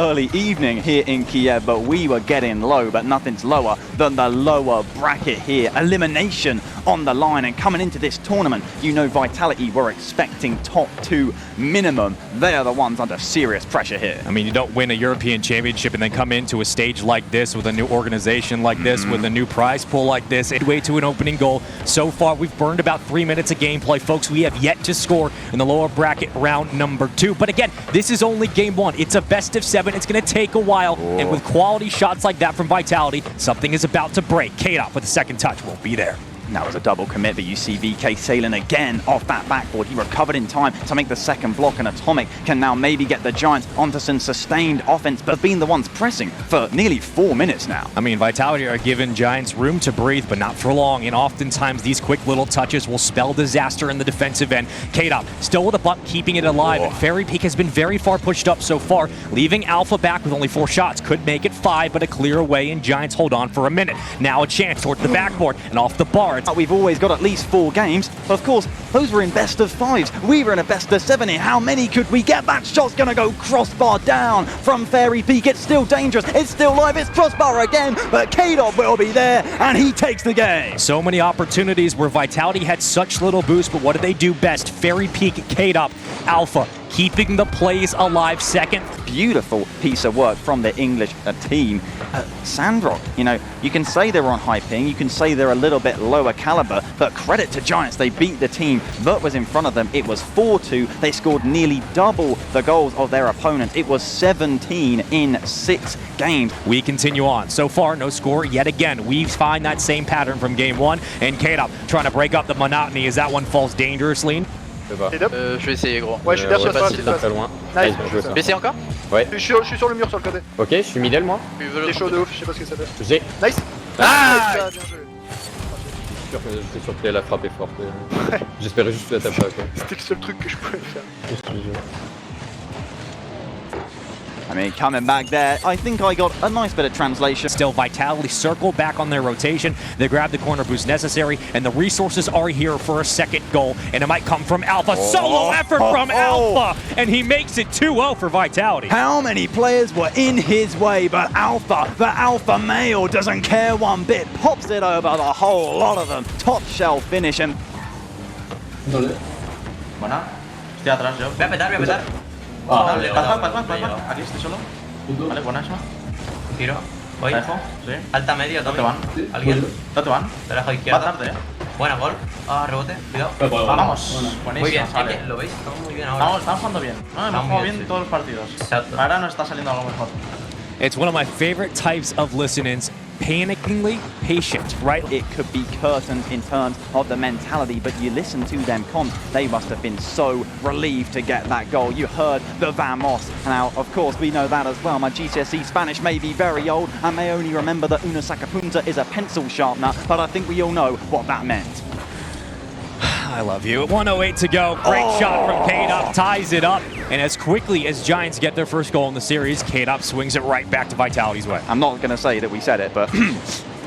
early evening here in Kiev, but we were getting low, but nothing's lower than the lower bracket here. Elimination on the line, and coming into this tournament, you know Vitality were expecting top 2 minimum. They are the ones under serious pressure here. I mean, you don't win a European Championship and then come into a stage like this with a new organization like this, with a new prize pool like this, midway to an opening goal. So far, we've burned about 3 minutes of gameplay. Folks, we have yet to score in the lower bracket round number 2. But again, this is only game 1. It's a best of 7. It's going to take a while. And with quality shots like that from Vitality, something is about to break. K-Dot with the second touch won't be there. That was a double commit, but you see VK sailing again off that backboard. He recovered in time to make the second block, and Atomic can now maybe get the Giants onto some sustained offense, but being the ones pressing for nearly 4 minutes now. I mean, Vitality are giving Giants room to breathe, but not for long, and oftentimes these quick little touches will spell disaster in the defensive end. K-Dot still with a buck, keeping it alive, and Fairy Peak has been very far pushed up so far, leaving Alpha back with only 4 shots. Could make it 5, but a clear away, and Giants hold on for a minute. Now a chance towards the backboard, and off the bar. We've always got at least 4 games, but of course, those were in best of 5s. We were in a best of 7 here. How many could we get? That shot's gonna go crossbar down from Fairy Peak. It's still dangerous. It's still live. It's crossbar again, but K-Dot will be there, and he takes the game. So many opportunities where Vitality had such little boost, but what did they do best? Fairy Peak, K-Dot, Alpha, keeping the plays alive second. Beautiful piece of work from the English team. Sandrock, you know, you can say they're on high ping, you can say they're a little bit lower caliber, but credit to Giants, they beat the team that was in front of them. It was 4-2. They scored nearly double the goals of their opponents. It was 17 in 6 games. We continue on. So far, no score yet again. We find that same pattern from game 1, and K-Dot trying to break up the monotony as that one falls dangerously. Je vais essayer, gros. Ouais, je suis derrière toi, c'est très loin. Nice. Je vais essayer encore. Ouais. Je suis sur le mur, sur le côté. Ok, je suis middle moi. T'es chaud de ouf, je sais pas ce que ça fait. J'ai. Nice. Ah, bien joué. J'étais sûr qu'elle a frappé fort. J'espérais juste la taper. C'était le seul truc que je pouvais faire. I mean, coming back there, I think I got a nice bit of translation. Still, Vitality circle back on their rotation. They grab the corner boost necessary, and the resources are here for a second goal, and it might come from Alpha. Solo effort from Alpha, and he makes it 2-0 for Vitality. How many players were in his way, but Alpha, the Alpha male, doesn't care one bit. Pops it over the whole lot of them. Top shelf finish, and... Buena. Estoy atrás yo. Voy a petar. Paz. Aquí estoy solo. Vale, buena eso. Tiro. Voy. ¿Te dejo? Sí. Alta medio, ¿Dónde van? ¿Alguien? ¿Dónde van? Te dejo izquierda. Va tarde, Buena gol. Rebote. Cuidado. Vamos. Buenísimo. Muy bien. Sale. ¿Lo veis? Estamos muy bien ahora. Estamos jugando bien. Hemos jugado bien todos los partidos. Exacto. Ahora nos está saliendo algo mejor. It's one of my favorite types of listen-ins. Panickingly patient, right? It could be curtains in terms of the mentality, but you listen to them comps, they must have been so relieved to get that goal. You heard the Vamos. Now, of course, we know that as well. My GCSE Spanish may be very old. I may only remember that una sacapunta is a pencil sharpener, but I think we all know what that meant. I love you. 1:08 to go. Great shot from K-Dot, ties it up. And as quickly as Giants get their first goal in the series, K-Dot swings it right back to Vitality's way. I'm not going to say that we said it, but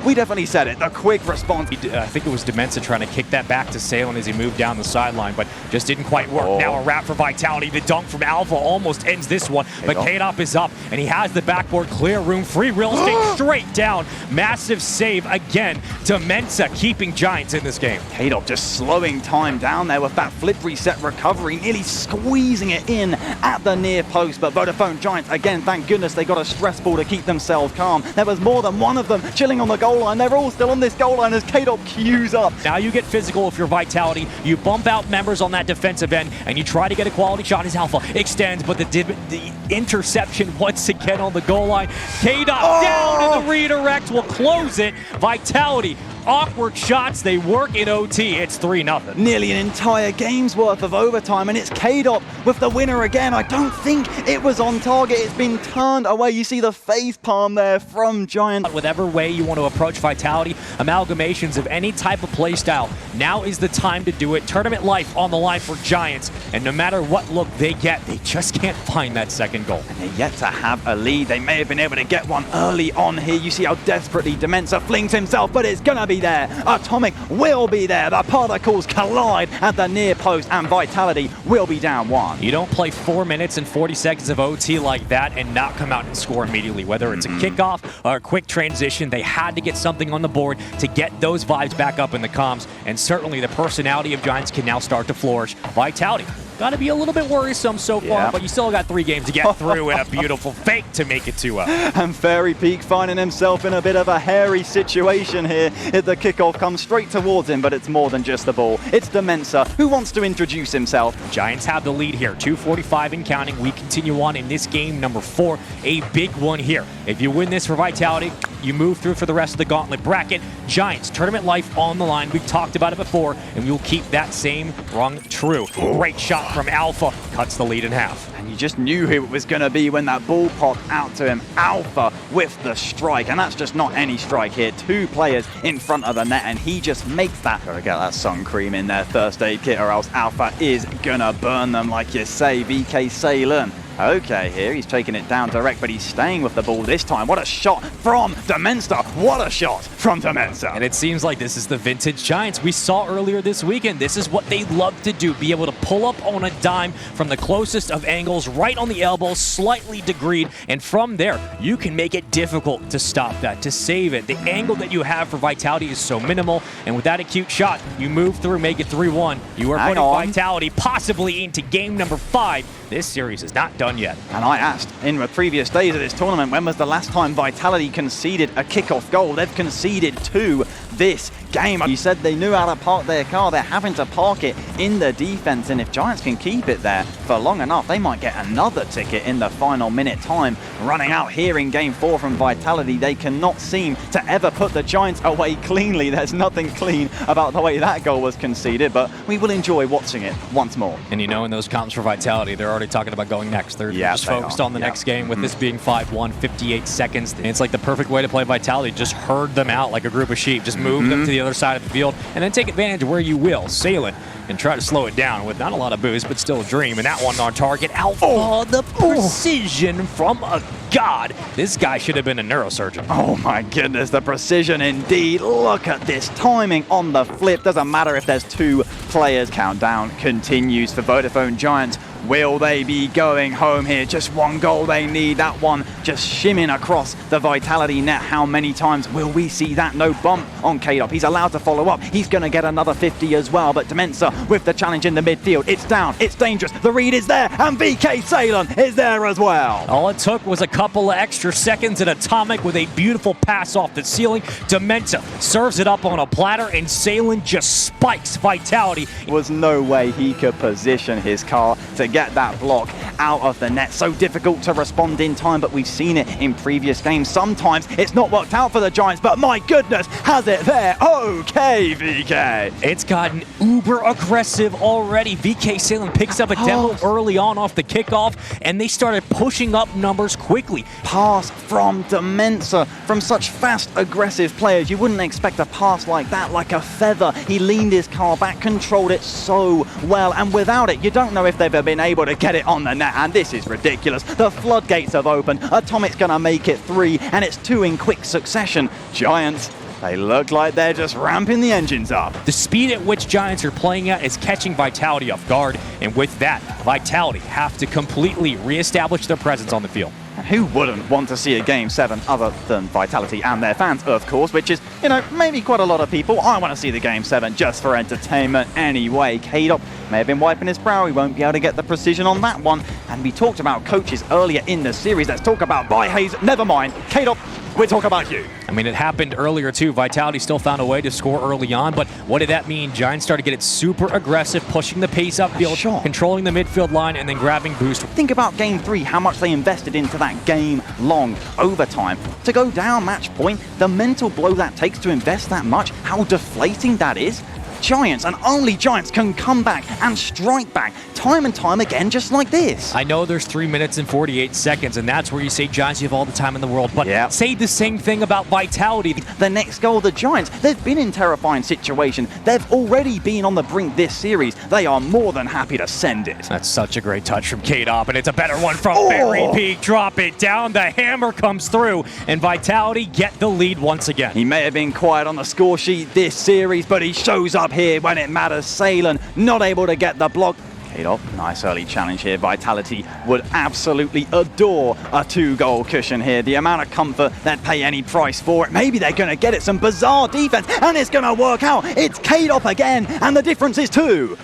we definitely said it. The quick response. I think it was Demensa trying to kick that back to Salem as he moved down the sideline, but just didn't quite work. Now a wrap for Vitality. The dunk from Alpha almost ends this one, but K-Dot is up, and he has the backboard clear room, free real estate straight down. Massive save again. Demensa keeping Giants in this game. K-Dot just slowing time down there with that flip reset recovery, nearly squeezing it in at the near post, but Vodafone Giants, again, thank goodness they got a stress ball to keep themselves calm. There was more than one of them chilling on the goal line. They're all still on this goal line as K-Dot queues up. Now you get physical if you're Vitality. You bump out members on that defensive end, and you try to get a quality shot as Alpha extends, but the interception once again on the goal line. K-Dot down, and the redirect will close it. Vitality, awkward shots, they work in OT. It's 3-0. Nearly an entire game's worth of overtime, and it's K-Dot with the winner again. I don't think it was on target. It's been turned away. You see the face palm there from Giant. Whatever way you want to approach Vitality, amalgamations of any type of play style, now is the time to do it. Tournament life on the line for Giants, and no matter what look they get, they just can't find that second goal. And they're yet to have a lead. They may have been able to get one early on here. You see how desperately Demensa flings himself, but it's gonna be be there. Atomic will be there. The particles collide at the near post, and Vitality will be down 1. You don't play 4 minutes and 40 seconds of OT like that and not come out and score immediately. Whether it's a kickoff or a quick transition, they had to get something on the board to get those vibes back up in the comms, and certainly the personality of Giants can now start to flourish. Vitality got to be a little bit worrisome so far, but you still got 3 games to get through and a beautiful fake to make it 2-0. And Fairy Peak finding himself in a bit of a hairy situation here. The kickoff comes straight towards him, but it's more than just the ball. It's Demensa who wants to introduce himself. Giants have the lead here, 2:45 and counting. We continue on in this game number 4, a big one here. If you win this for Vitality, you move through for the rest of the gauntlet bracket. Giants, tournament life on the line. We've talked about it before, and we will keep that same rung true. Great shot from Alpha, cuts the lead in half. And you just knew who it was going to be when that ball popped out to him. Alpha with the strike, and that's just not any strike here. 2 players in front of the net, and he just makes that. Gotta get that sun cream in their first aid kit, or else Alpha is gonna burn them, like you say. VK Salem. Okay, here he's taking it down direct, but he's staying with the ball this time. What a shot from Demensa. What a shot from Demensa. And it seems like this is the vintage Giants we saw earlier this weekend. This is what they love to do, be able to pull up on a dime from the closest of angles, right on the elbow, slightly degreed, and from there, you can make it difficult to stop that, to save it. The angle that you have for Vitality is so minimal, and with that acute shot, you move through, make it 3-1. You are putting Vitality possibly into game number 5. This series is not done yet. And I asked in the previous days of this tournament, when was the last time Vitality conceded a kickoff goal? They've conceded 2 this game. You said they knew how to park their car. They're having to park it in the defense, and if Giants can keep it there for long enough, they might get another ticket in the final minute time. Running out here in game 4 from Vitality, they cannot seem to ever put the Giants away cleanly. There's nothing clean about the way that goal was conceded, but we will enjoy watching it once more. And you know, in those comps for Vitality, they're already talking about going next. They're just focused on the next game, with this being 5-1, 58 seconds. And it's like the perfect way to play Vitality. Just herd them out like a group of sheep. Just move them to the other side of the field, and then take advantage where you will. Sailing and try to slow it down with not a lot of boost, but still a dream. And that one on target. Alpha, the precision from a god. This guy should have been a neurosurgeon. Oh my goodness, the precision indeed. Look at this timing on the flip. Doesn't matter if there's 2 players. Countdown continues for Vodafone Giants. Will they be going home here? Just 1 goal they need. That one just shimming across the Vitality net. How many times will we see that? No bump on K-Dop. He's allowed to follow up. He's going to get another 50 as well. But Demensa with the challenge in the midfield. It's down. It's dangerous. The read is there. And VK Salem is there as well. All it took was a couple of extra seconds, and Atomic with a beautiful pass off the ceiling. Demensa serves it up on a platter, and Salem just spikes Vitality. There was no way he could position his car to get that block out of the net. So difficult to respond in time, but we've seen it in previous games. Sometimes it's not worked out for the Giants, but my goodness, has it there. Okay, VK. It's gotten uber aggressive already. VK Salem picks up a demo early on off the kickoff, and they started pushing up numbers quickly. Pass from Demensa, from such fast, aggressive players. You wouldn't expect a pass like that, like a feather. He leaned his car back, controlled it so well, and without it, you don't know if they've been able to get it on the net, and this is ridiculous. The floodgates have opened. Atomic's gonna make it 3, and it's 2 in quick succession. Giants, they look like they're just ramping the engines up. The speed at which Giants are playing at is catching Vitality off guard, and with that, Vitality have to completely reestablish their presence on the field. And who wouldn't want to see a Game 7 other than Vitality and their fans, of course, which is, you know, maybe quite a lot of people. I want to see the Game 7 just for entertainment anyway. K-Dop may have been wiping his brow. He won't be able to get the precision on that one. And we talked about coaches earlier in the series. Let's talk about Hayes. Never mind. K-Dop, we'll talk about you. I mean, it happened earlier too. Vitality still found a way to score early on, but what did that mean? Giants started to get it super aggressive, pushing the pace upfield, controlling the midfield line, and then grabbing boost. Think about Game 3, how much they invested into that game-long overtime. To go down match point, the mental blow that takes to invest that much, how deflating that is. Giants, and only Giants can come back and strike back time and time again just like this. I know there's 3 minutes and 48 seconds, and that's where you say, Giants, you have all the time in the world, but say the same thing about Vitality. The next goal, the Giants, they've been in terrifying situation. They've already been on the brink this series. They are more than happy to send it. That's such a great touch from K-Dop, and it's a better one from Fairy Peak. Drop it down, the hammer comes through, and Vitality get the lead once again. He may have been quiet on the score sheet this series, but he shows up here when it matters. Salen not able to get the block. K-Dop, nice early challenge here. Vitality would absolutely adore a 2-goal cushion here. The amount of comfort, they'd pay any price for it. Maybe they're going to get it. Some bizarre defense, and it's going to work out. It's K-Dop again, and the difference is 2.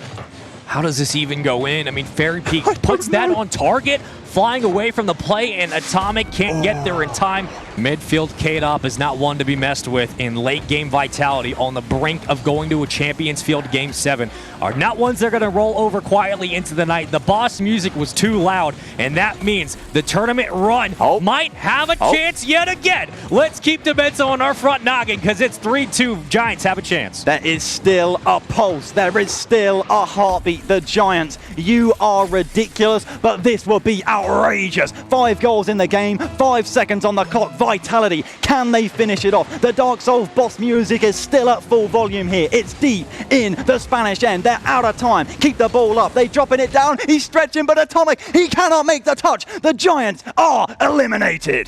How does this even go in? I mean, Fairy Peak puts that on target, flying away from the play, and Atomic can't get there in time. Midfield K-Dop is not one to be messed with, in late game Vitality on the brink of going to a Champions Field Game 7 are not ones they're going to roll over quietly into the night. The boss music was too loud, and that means the tournament run might have a chance yet again. Let's keep Demenzo on our front noggin, because it's 3-2. Giants have a chance. There is still a pulse. There is still a heartbeat. The Giants, you are ridiculous, but this will be outrageous. 5 goals in the game, 5 seconds on the clock. Vitality, can they finish it off? The Dark Souls boss music is still at full volume here. It's deep in the Spanish end. They're out of time. Keep the ball up. They're dropping it down. He's stretching, but Atomic, he cannot make the touch. The Giants are eliminated.